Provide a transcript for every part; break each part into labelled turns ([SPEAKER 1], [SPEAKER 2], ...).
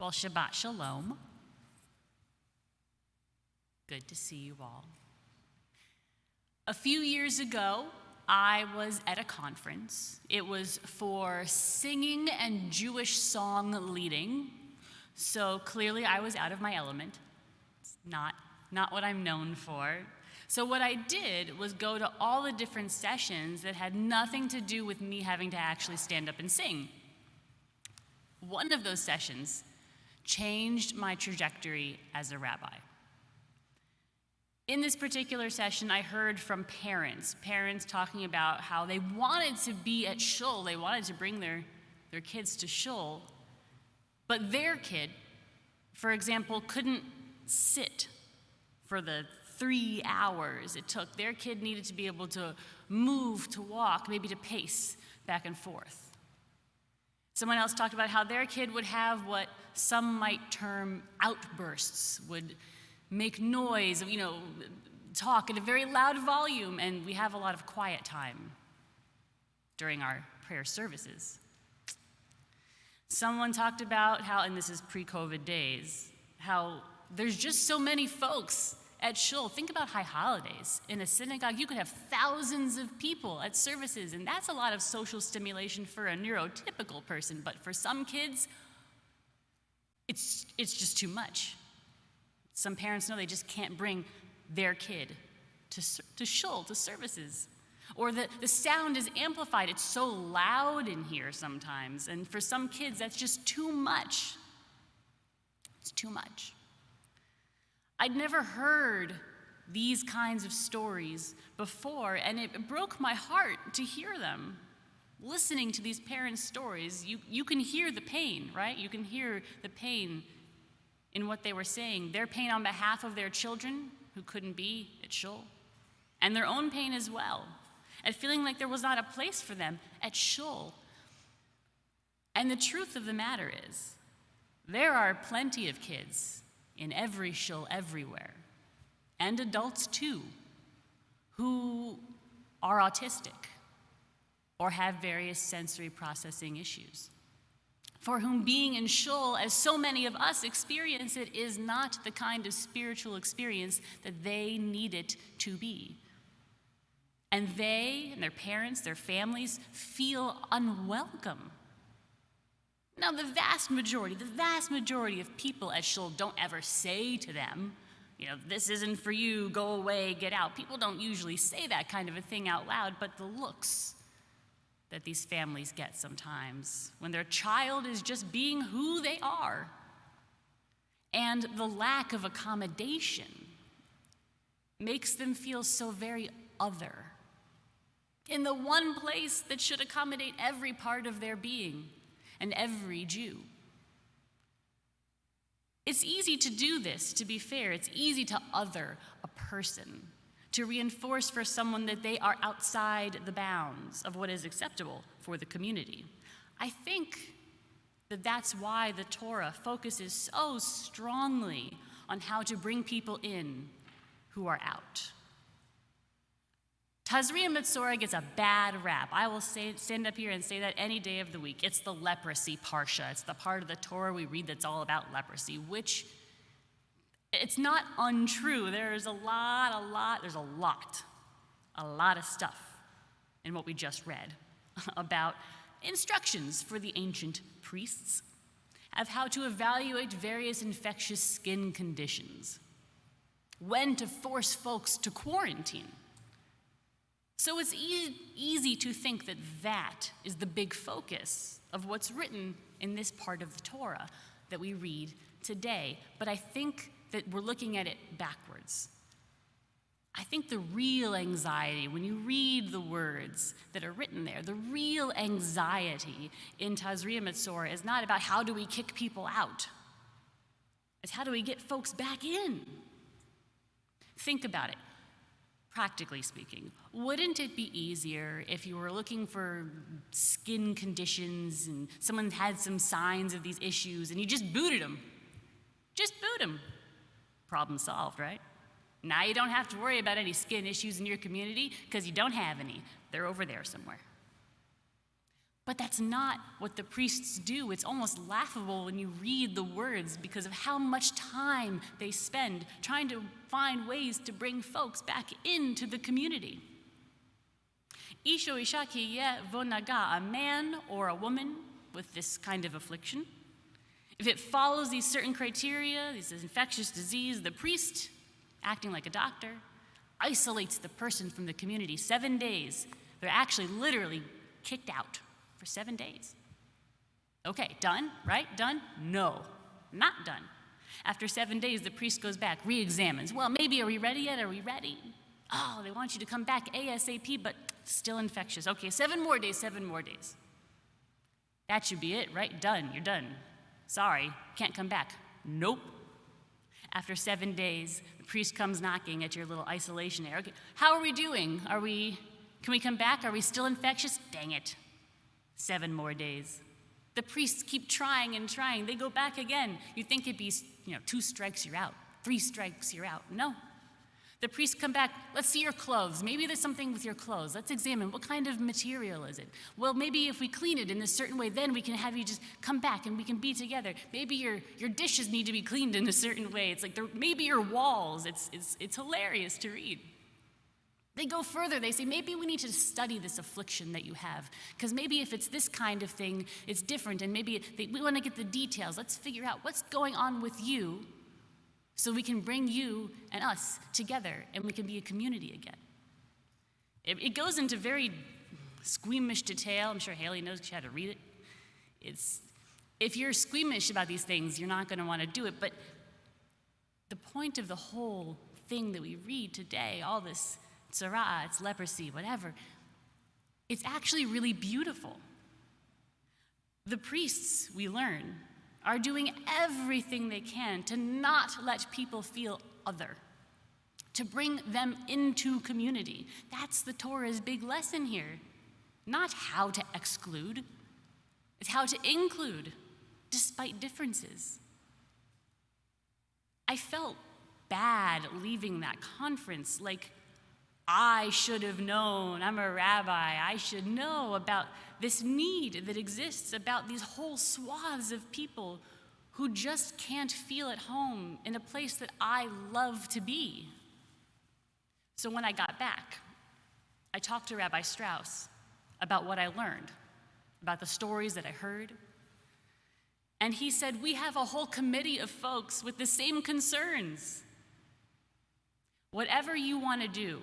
[SPEAKER 1] Well, Shabbat Shalom. Good to see you all. A few years ago, I was at a conference. It was for singing and Jewish song leading, so clearly I was out of my element. It's not what I'm known for. So what I did was go to all the different sessions that had nothing to do with me having to actually stand up and sing. One of those sessions changed my trajectory as a rabbi. In this particular session, I heard from parents talking about how they wanted to be at shul, they wanted to bring their kids to shul, but their kid, for example, couldn't sit for the 3 hours it took. Their kid needed to be able to move, to walk, maybe to pace back and forth. Someone else talked about how their kid would have what some might term outbursts, would make noise, talk at a very loud volume, and we have a lot of quiet time during our prayer services. Someone talked about how, and this is pre-COVID days, how there's just so many folks at shul. Think about high holidays. In a synagogue, you could have thousands of people at services, and that's a lot of social stimulation for a neurotypical person, but for some kids, it's just too much. Some parents know they just can't bring their kid to shul, to services. Or the sound is amplified. It's so loud in here sometimes, and for some kids, that's just too much. It's too much. I'd never heard these kinds of stories before, and it broke my heart to hear them. Listening to these parents' stories, you can hear the pain, right? You can hear the pain in what they were saying, their pain on behalf of their children who couldn't be at shul, and their own pain as well, at feeling like there was not a place for them at shul. And the truth of the matter is, there are plenty of kids in every shul everywhere, and adults too, who are autistic or have various sensory processing issues, for whom being in shul, as so many of us experience it, is not the kind of spiritual experience that they need it to be. And they and their parents, their families, feel unwelcome. Now, the vast majority of people at shul don't ever say to them, this isn't for you, go away, get out. People don't usually say that kind of a thing out loud, but the looks that these families get sometimes when their child is just being who they are, and the lack of accommodation makes them feel so very other in the one place that should accommodate every part of their being and every Jew. It's easy to do this, to be fair. It's easy to other a person, to reinforce for someone that they are outside the bounds of what is acceptable for the community. I think that that's why the Torah focuses so strongly on how to bring people in who are out. Tazria Metzora gets a bad rap. I will stand up here and say that any day of the week. It's the leprosy parsha. It's the part of the Torah we read that's all about leprosy, which it's not untrue. There's a lot of stuff in what we just read about instructions for the ancient priests of how to evaluate various infectious skin conditions, when to force folks to quarantine. So it's easy to think that that is the big focus of what's written in this part of the Torah that we read today. But I think that we're looking at it backwards. I think the real anxiety, when you read the words that are written there, the real anxiety in Tazria Metzora is not about how do we kick people out. It's how do we get folks back in. Think about it. Practically speaking, wouldn't it be easier if you were looking for skin conditions and someone had some signs of these issues and you just booted them? Just boot them. Problem solved, right? Now you don't have to worry about any skin issues in your community because you don't have any. They're over there somewhere. But that's not what the priests do. It's almost laughable when you read the words because of how much time they spend trying to find ways to bring folks back into the community. Isho isha ki yeh vo naga, a man or a woman with this kind of affliction. If it follows these certain criteria, this infectious disease, the priest, acting like a doctor, isolates the person from the community 7 days. They're actually literally kicked out for 7 days. Okay, done, right? Done? No, not done. After 7 days, the priest goes back, re-examines. Well, maybe, are we ready yet? Are we ready? Oh, they want you to come back ASAP, but still infectious. Okay, 7 more days, 7 more days. That should be it, right? Done, you're done. Sorry, can't come back. Nope. After 7 days, the priest comes knocking at your little isolation area. Okay, how are we doing? Can we come back? Are we still infectious? Dang it. 7 more days. The priests keep trying and trying. They go back again. You think it'd be, 2 strikes, you're out. 3 strikes, you're out. No. The priests come back. Let's see your clothes. Maybe there's something with your clothes. Let's examine. What kind of material is it? Well, maybe if we clean it in a certain way, then we can have you just come back and we can be together. Maybe your dishes need to be cleaned in a certain way. It's like maybe your walls. It's hilarious to read. They go further. They say, maybe we need to study this affliction that you have. Because maybe if it's this kind of thing, it's different. And maybe we want to get the details. Let's figure out what's going on with you so we can bring you and us together and we can be a community again. It goes into very squeamish detail. I'm sure Haley knows she had to read it. If you're squeamish about these things, you're not going to want to do it. But the point of the whole thing that we read today, all this tzara, it's leprosy, whatever, it's actually really beautiful. The priests, we learn, are doing everything they can to not let people feel other, to bring them into community. That's the Torah's big lesson here. Not how to exclude, it's how to include, despite differences. I felt bad leaving that conference, like I should have known. I'm a rabbi. I should know about this need that exists, about these whole swaths of people who just can't feel at home in a place that I love to be. So when I got back, I talked to Rabbi Strauss about what I learned, about the stories that I heard. And he said, we have a whole committee of folks with the same concerns. Whatever you want to do,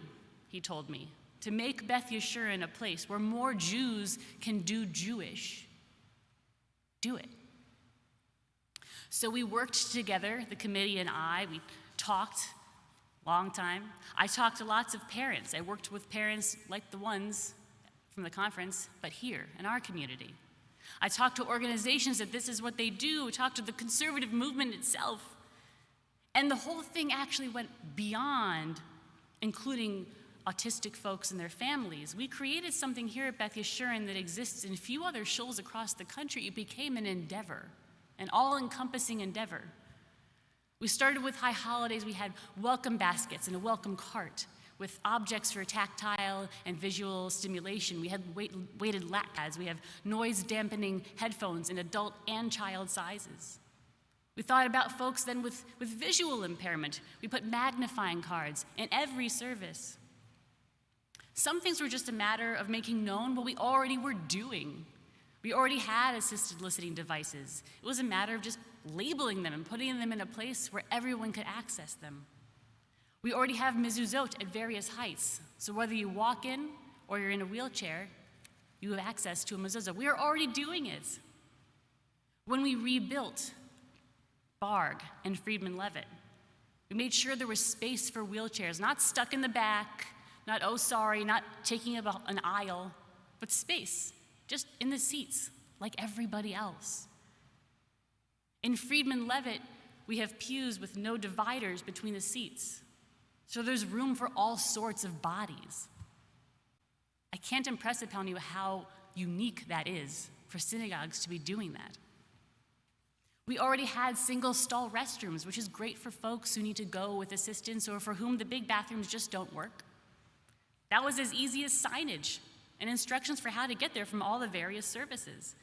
[SPEAKER 1] he told me, to make Beth Yeshurun a place where more Jews can do Jewish, do it. So we worked together, the committee and I. We talked a long time. I talked to lots of parents. I worked with parents like the ones from the conference, but here in our community. I talked to organizations that this is what they do. I talked to the conservative movement itself. And the whole thing actually went beyond including autistic folks and their families. We created something here at Beth Yeshurun that exists in a few other shuls across the country. It became an endeavor, an all-encompassing endeavor. We started with high holidays. We had welcome baskets and a welcome cart with objects for tactile and visual stimulation. We had weighted lap pads. We have noise-dampening headphones in adult and child sizes. We thought about folks then with visual impairment. We put magnifying cards in every service. Some things were just a matter of making known what we already were doing. We already had assisted listening devices. It was a matter of just labeling them and putting them in a place where everyone could access them. We already have mezuzot at various heights, so whether you walk in or you're in a wheelchair, you have access to a mezuzah. We are already doing it. When we rebuilt Barg and Friedman Levitt, we made sure there was space for wheelchairs, not stuck in the back, not, oh, sorry, not taking up an aisle, but space, just in the seats, like everybody else. In Friedman Levitt, we have pews with no dividers between the seats, so there's room for all sorts of bodies. I can't impress upon you how unique that is for synagogues to be doing that. We already had single-stall restrooms, which is great for folks who need to go with assistance or for whom the big bathrooms just don't work. That was as easy as signage. and instructions for how to get there from all the various services.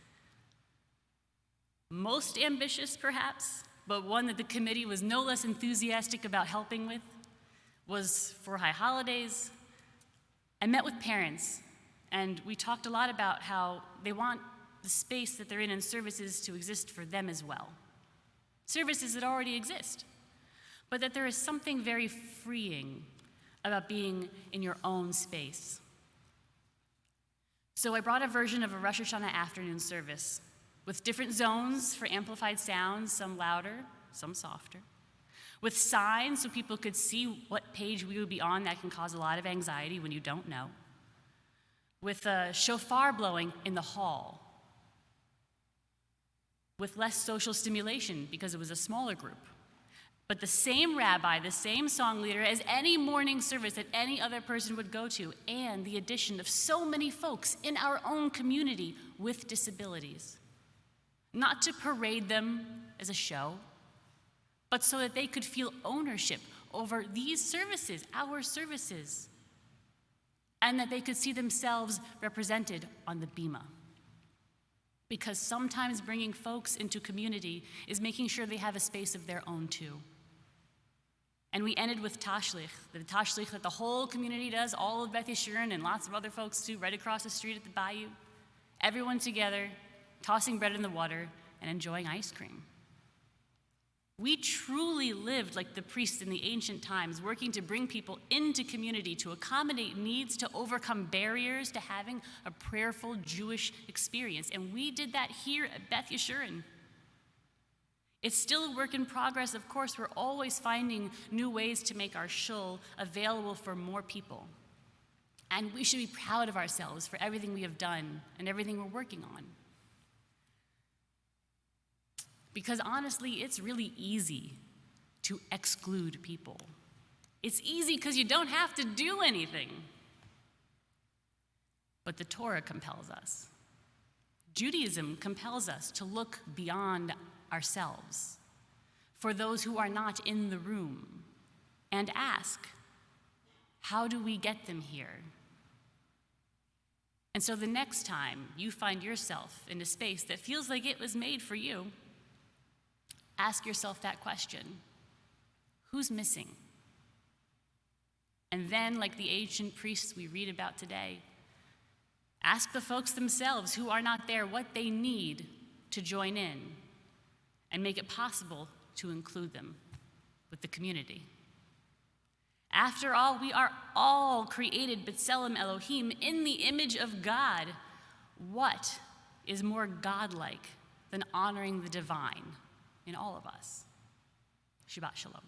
[SPEAKER 1] Most ambitious, perhaps, but one that the committee was no less enthusiastic about helping with, was for High Holidays. I met with parents, and we talked a lot about how they want the space that they're in services to exist for them as well. Services that already exist, but that there is something very freeing about being in your own space. So I brought a version of a Rosh Hashanah afternoon service with different zones for amplified sounds, some louder, some softer, with signs so people could see what page we would be on. That can cause a lot of anxiety when you don't know, with a shofar blowing in the hall, with less social stimulation because it was a smaller group, but the same rabbi, the same song leader as any morning service that any other person would go to, and the addition of so many folks in our own community with disabilities. Not to parade them as a show, but so that they could feel ownership over these services, our services, and that they could see themselves represented on the bima. Because sometimes bringing folks into community is making sure they have a space of their own too. And we ended with tashlich, the tashlich that the whole community does, all of Beth Yeshurun and lots of other folks too, right across the street at the bayou. Everyone together, tossing bread in the water and enjoying ice cream. We truly lived like the priests in the ancient times, working to bring people into community, to accommodate needs, to overcome barriers to having a prayerful Jewish experience. And we did that here at Beth Yeshurun. It's still a work in progress, of course. We're always finding new ways to make our shul available for more people. And we should be proud of ourselves for everything we have done and everything we're working on. Because honestly, it's really easy to exclude people. It's easy because you don't have to do anything. But the Torah compels us. Judaism compels us to look beyond ourselves for those who are not in the room and ask, how do we get them here? And so the next time you find yourself in a space that feels like it was made for you, ask yourself that question. Who's missing? And then, like the ancient priests we read about today, ask the folks themselves who are not there what they need to join in and make it possible to include them with the community. After all, we are all created B'Tselem Elohim in the image of God. What is more godlike than honoring the divine in all of us? Shabbat Shalom.